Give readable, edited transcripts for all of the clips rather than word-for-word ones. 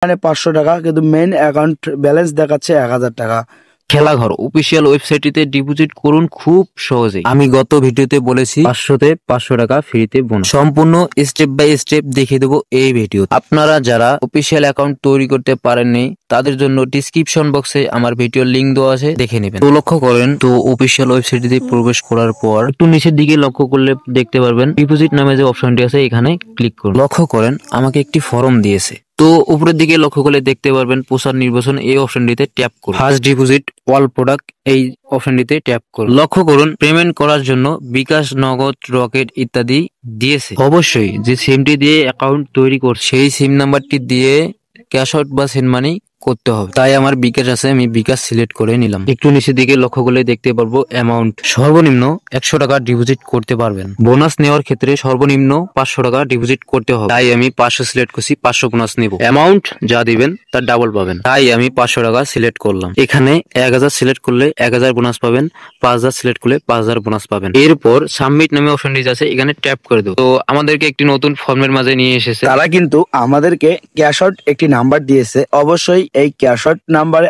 এখানে 500 টাকা, কিন্তু মেইন অ্যাকাউন্ট ব্যালেন্স দেখাচ্ছে 1000 টাকা। খেলাঘর অফিসিয়াল ওয়েবসাইটটিতে ডিপোজিট করুন খুব সহজেই। আমি গত ভিডিওতে বলেছি 500তে 500 টাকা ফ্রিতে বোনাস। সম্পূর্ণ স্টেপ বাই স্টেপ দেখিয়ে দেবো এই ভিডিও। আপনারা যারা অফিসিয়াল অ্যাকাউন্ট তৈরি করতে পারেননি তাদের জন্য ডিসক্রিপশন বক্সে আমার ভিডিওর লিংক দেওয়া আছে, দেখে নেবেন। তো লক্ষ্য করেন, তো অফিসিয়াল ওয়েবসাইটটিতে প্রবেশ করার পর একটু নিচের দিকে লক্ষ্য করলে দেখতে পারবেন ডিপোজিট নামে যে অপশনটি আছে, এখানে ক্লিক করুন। লক্ষ্য করেন আমাকে একটি ফর্ম দিয়েছে, তো উপরের দিকে লক্ষ্য করলে দেখতে পারবেন প্রচার নির্বাচন, এই অপশনটিতে ট্যাপ করুন। ফার্স্ট ডিপোজিট অল প্রোডাক্ট এই অপশনটিতে ট্যাপ করুন। লক্ষ্য করুন পেমেন্ট করার জন্য বিকাশ, নগদ, রকেট ইত্যাদি দিয়েছে। অবশ্যই যে সিমটি দিয়ে অ্যাকাউন্ট তৈরি করছে সেই সিম নাম্বারটি দিয়ে ক্যাশ আউট বা সেন্ড মানি করতে হবে। তাই আমার বিকাশ আছে, আমি বিকাশ সিলেক্ট করে নিলাম। একটু নিচের দিকে লক্ষ্য করলে দেখতে পারবো অ্যামাউন্ট সর্বনিম্ন 100 টাকা ডিপোজিট করতে পারবেন। বোনাস নেওয়ার ক্ষেত্রে সর্বনিম্ন 500 টাকা ডিপোজিট করতে হবে। তাই আমি 500 সিলেক্ট করছি, 500 বোনাস নেব। অ্যামাউন্ট যা দিবেন তার ডাবল পাবেন, তাই আমি 500 টাকা সিলেক্ট করলাম। এখানে 1000 সিলেক্ট করলে 1000 বোনাস পাবেন, 5000 সিলেক্ট করলে 5000 বোনাস পাবেন। এরপর সাবমিট নামে অপশনটি আছে, এখানে ট্যাপ করে দেবো। তো আমাদেরকে একটি নতুন ফর্মের মাঝে নিয়ে এসেছে। তারা কিন্তু আমাদেরকে ক্যাশ আউট একটি নাম্বার দিয়েছে, অবশ্যই এই ক্যাশ আউট নাম্বারে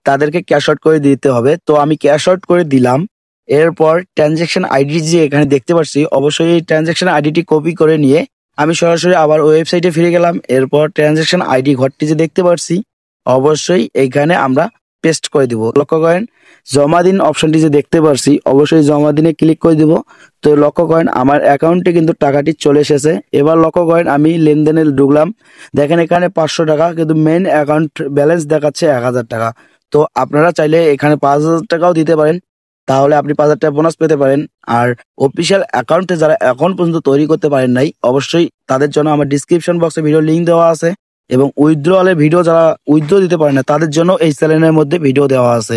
তাদেরকে ক্যাশ আউট করে দিতে হবে। তো আমি ক্যাশ আউট করে দিলাম। এরপর ট্রানজেকশন আইডি যে এখানে দেখতে পাচ্ছি, অবশ্যই এই ট্রানজেকশন আইডিটি কপি করে নিয়ে আমি সরাসরি আবার ওয়েবসাইটে ফিরে গেলাম। এরপর ট্রানজেকশন আইডি ঘরটি যে দেখতে পাচ্ছি, অবশ্যই এইখানে আমরা পেস্ট করে দিব। লক্ষ্য করেন জমা দিন অপশনটি যে দেখতে পাচ্ছি, অবশ্যই জমা দিনে ক্লিক করে দিব। তো লক্ষ্য করেন আমার অ্যাকাউন্টে কিন্তু টাকাটি চলে এসেছে। এবার লক্ষ্য করেন আমি লেনদেনে ঢুকলাম, দেখেন এখানে 500 টাকা, কিন্তু মেইন অ্যাকাউন্ট ব্যালেন্স দেখাচ্ছে 1000 টাকা। তো আপনারা চাইলে এখানে 5000 টাকাও দিতে পারেন, তাহলে আপনি 5000 টাকা বোনাস পেতে পারেন। আর অফিসিয়াল অ্যাকাউন্টে যারা এখন পর্যন্ত তৈরি করতে পারেন নাই, অবশ্যই তাদের জন্য আমার ডিসক্রিপশন বক্সে ভিডিও লিঙ্ক দেওয়া আছে, এবং উইথড্রয়ালের ভিডিও যারা উইথড্র দিতে পারেন না তাদের জন্য এই চ্যানেলের মধ্যে ভিডিও দেওয়া আছে।